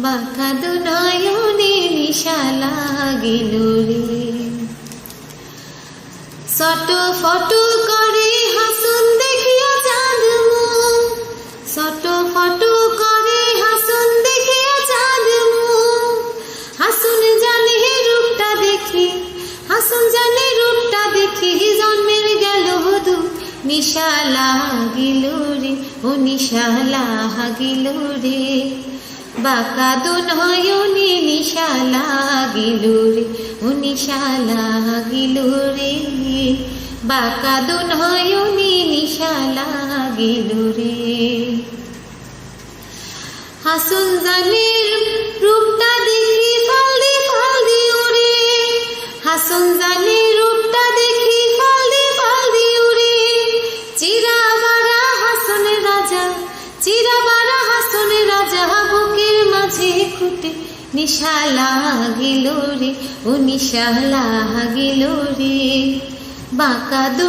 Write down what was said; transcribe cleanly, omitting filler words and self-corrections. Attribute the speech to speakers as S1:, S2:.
S1: বাঁকা দু নয়নে নিশা লাগিল রে। সটো ফটো করে হাসন দেখিয়া চাঁদ মুখ, সটো ফটো করে হাসন দেখিয়া চাঁদ মুখ। হাসন জানে রূপটা দেখি, হাসন জানে রূপটা দেখি, জন্মের গেল দু নিশা লাগিল রে, ও নিশা লাগিল রে। বাঁকা দু নয়নে নিশা লাগিল রে, ও নিশা লাগিল রে। বাঁকা দু নয়নে নিশা লাগিল রে। হাসন জানে রূপটা দেখি ফালদি ফালদি উড়ে, হাসন জানে রূপটা দেখি ফালদি ফালদি উড়ে। চিরা বাড়া হাসনের রাজা, চিরা বাড়া হাসনের রাজা, বুকের মাঝে খুঁটে নিশা লাগিল রে, ও নিশা লাগিল রে। বাঁকা দু